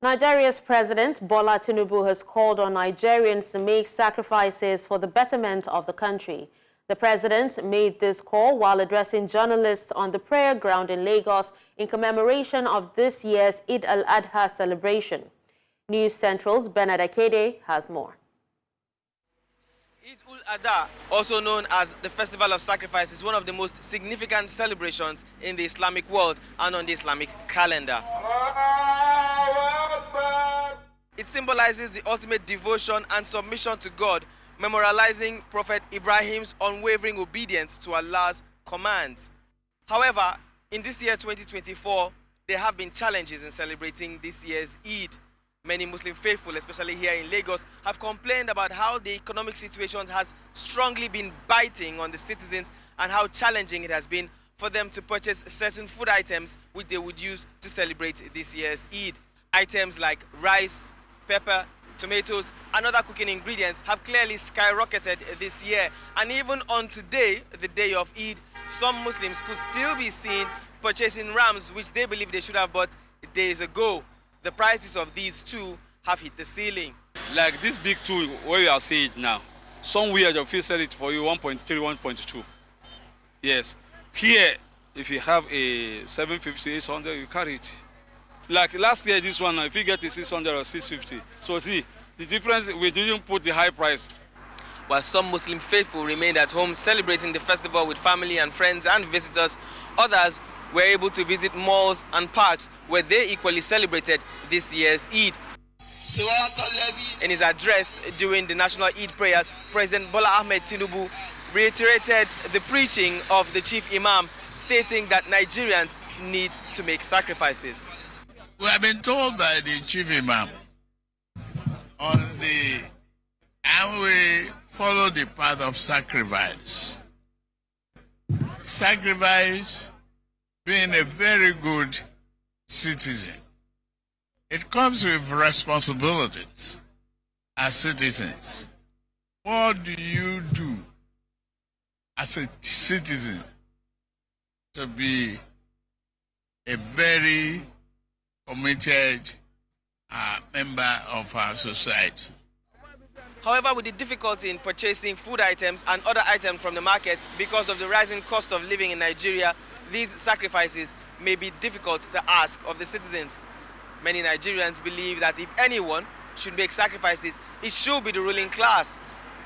Nigeria's President Bola Tinubu has called on Nigerians to make sacrifices for the betterment of the country. The president made this call while addressing journalists on the prayer ground in Lagos in commemoration of this year's Eid Al-Adha celebration. News Central's Bernard Akede has more. Eid Al-Adha, also known as the Festival of Sacrifice, is one of the most significant celebrations in the Islamic world and on the Islamic calendar. It symbolizes the ultimate devotion and submission to God, memorializing Prophet Ibrahim's unwavering obedience to Allah's commands. However, in this year 2024, there have been challenges in celebrating this year's Eid. Many Muslim faithful, especially here in Lagos, have complained about how the economic situation has strongly been biting on the citizens and how challenging it has been for them to purchase certain food items which they would use to celebrate this year's Eid. Items like rice, pepper, tomatoes, and other cooking ingredients have clearly skyrocketed this year. And even on today, the day of Eid, some Muslims could still be seen purchasing rams which they believe they should have bought days ago. The prices of these two have hit the ceiling. Like this big two, where you are seeing it now, somewhere they'll sell it for you 1.3, 1.2. Yes. Here, if you have a 750, 800, you carry it. Like last year, this one, if you get a 600 or 650. So see, the difference, we didn't put the high price. While some Muslim faithful remained at home celebrating the festival with family and friends and visitors, others were able to visit malls and parks where they equally celebrated this year's Eid. In his address during the national Eid prayers, President Bola Tinubu reiterated the preaching of the chief imam, stating that Nigerians need to make sacrifices. We have been told by the chief imam and we follow the path of sacrifice. Sacrifice being a very good citizen. It comes with responsibilities as citizens. What do you do as a citizen to be a very committed member of our society? However, with the difficulty in purchasing food items and other items from the market because of the rising cost of living in Nigeria, these sacrifices may be difficult to ask of the citizens. Many Nigerians believe that if anyone should make sacrifices, it should be the ruling class.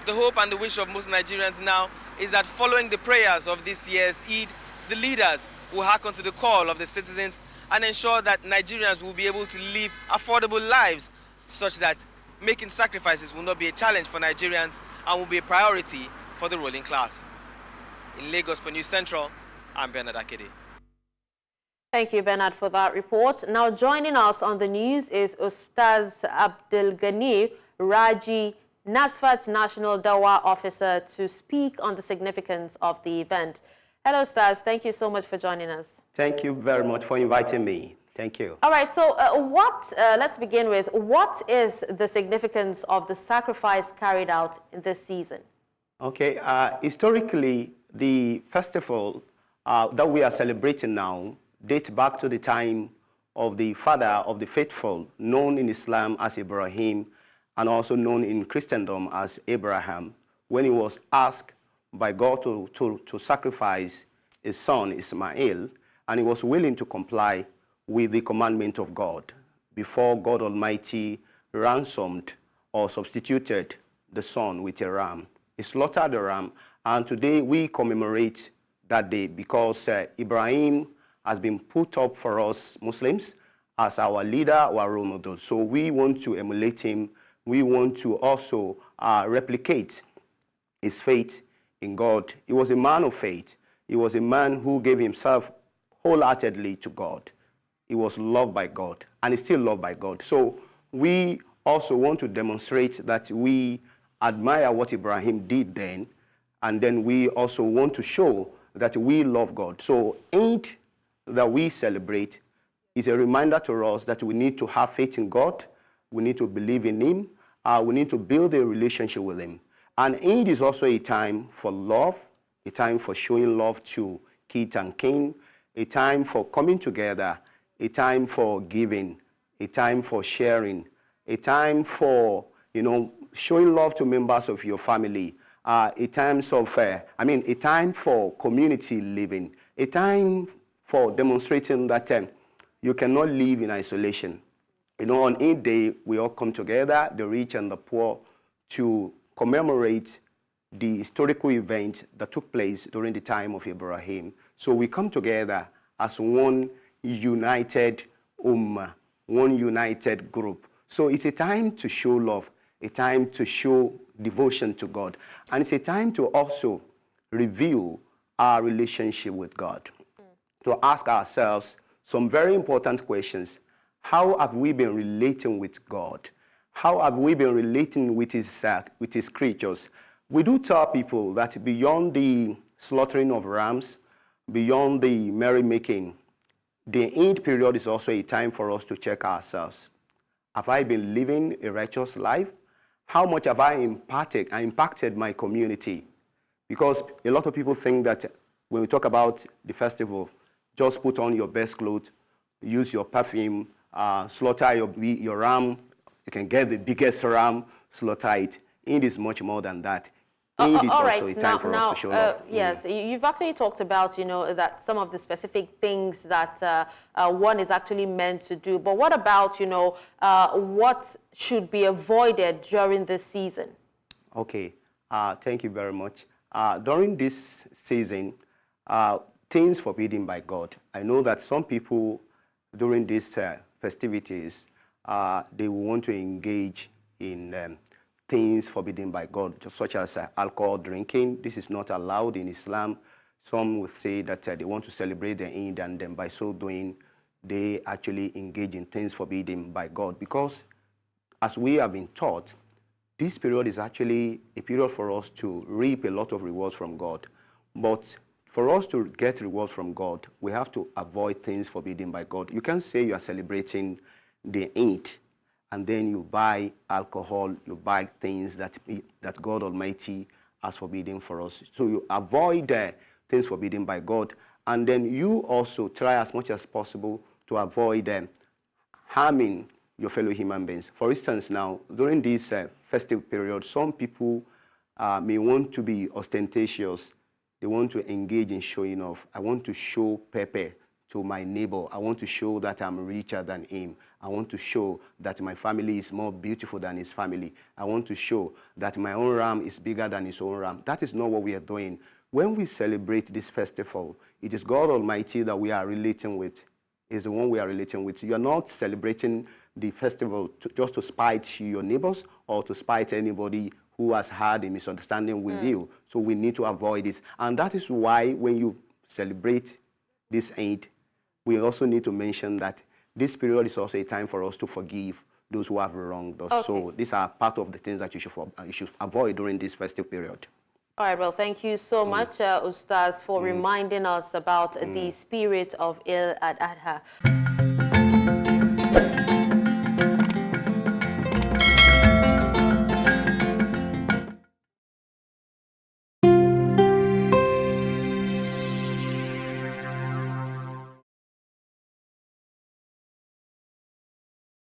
The hope and the wish of most Nigerians now is that following the prayers of this year's Eid, the leaders will hearken to the call of the citizens and ensure that Nigerians will be able to live affordable lives such that making sacrifices will not be a challenge for Nigerians and will be a priority for the ruling class. In Lagos for News Central, I'm Bernard Akede. Thank you, Bernard, for that report. Now joining us on the news is Ustaz Abdelghani Raji, NASFAT's National Dawa Officer, to speak on the significance of the event. Hello, Ustaz. Thank you so much for joining us. Thank you very much for inviting me. Thank you. All right, so let's begin with, what is the significance of the sacrifice carried out in this season? Okay, historically, the festival that we are celebrating now dates back to the time of the father of the faithful, known in Islam as Ibrahim, and also known in Christendom as Abraham, when he was asked by God to sacrifice his son Ismail, and he was willing to comply with the commandment of God before God Almighty ransomed or substituted the son with a ram. He slaughtered the ram, and today we commemorate that day because Ibrahim has been put up for us Muslims as our leader, our role model. So we want to emulate him. We want to also replicate his faith in God. He was a man of faith. He was a man who gave himself wholeheartedly to God. He was loved by God, and is still loved by God. So we also want to demonstrate that we admire what Ibrahim did then, and then we also want to show that we love God. So Eid that we celebrate is a reminder to us that we need to have faith in God, we need to believe in him, we need to build a relationship with him. And Eid is also a time for love, a time for showing love to kids and kin, a time for coming together, a time for giving, a time for sharing, a time for, showing love to members of your family, a time for community living, a time for demonstrating that you cannot live in isolation. On Eid Day, we all come together, the rich and the poor, to commemorate the historical event that took place during the time of Ibrahim. So we come together as one united ummah, one united group. So it's a time to show love, a time to show devotion to God, and it's a time to also review our relationship with God, to ask ourselves some very important questions. How have we been relating with God? How have we been relating with his creatures? We do tell people that beyond the slaughtering of rams, beyond the merrymaking, the Eid period is also a time for us to check ourselves. Have I been living a righteous life? How much have I impacted my community? Because a lot of people think that when we talk about the festival, just put on your best clothes, use your perfume, slaughter your ram. You can get the biggest ram, slaughter it. Eid is much more than that. Eid is also a time for us to show love. Yes, you've actually talked about, that some of the specific things that one is actually meant to do. But what about, what should be avoided during this season? Okay, thank you very much. During this season, things forbidden by God. I know that some people during these festivities, they want to engage in things forbidden by God, such as alcohol drinking. This is not allowed in Islam. Some would say that they want to celebrate the Eid, and then by so doing, they actually engage in things forbidden by God. Because as we have been taught, this period is actually a period for us to reap a lot of rewards from God. But for us to get rewards from God, we have to avoid things forbidden by God. You can't say you are celebrating the Eid, and then you buy alcohol, you buy things that God Almighty has forbidden for us. So you avoid things forbidden by God, and then you also try as much as possible to avoid harming your fellow human beings. For instance, now, during this festive period, some people may want to be ostentatious. They want to engage in showing off. I want to show pepper to my neighbor. I want to show that I'm richer than him. I want to show that my family is more beautiful than his family. I want to show that my own ram is bigger than his own ram. That is not what we are doing. When we celebrate this festival, it is God Almighty that we are relating with. Is the one we are relating with. You are not celebrating the festival just to spite your neighbors or to spite anybody who has had a misunderstanding with you. So we need to avoid this. And that is why when you celebrate this Eid, we also need to mention that this period is also a time for us to forgive those who have wronged us. Okay. So these are part of the things that you should avoid during this festive period. All right, well, thank you so much, Ustaz, for reminding us about the spirit of Eid al-Adha.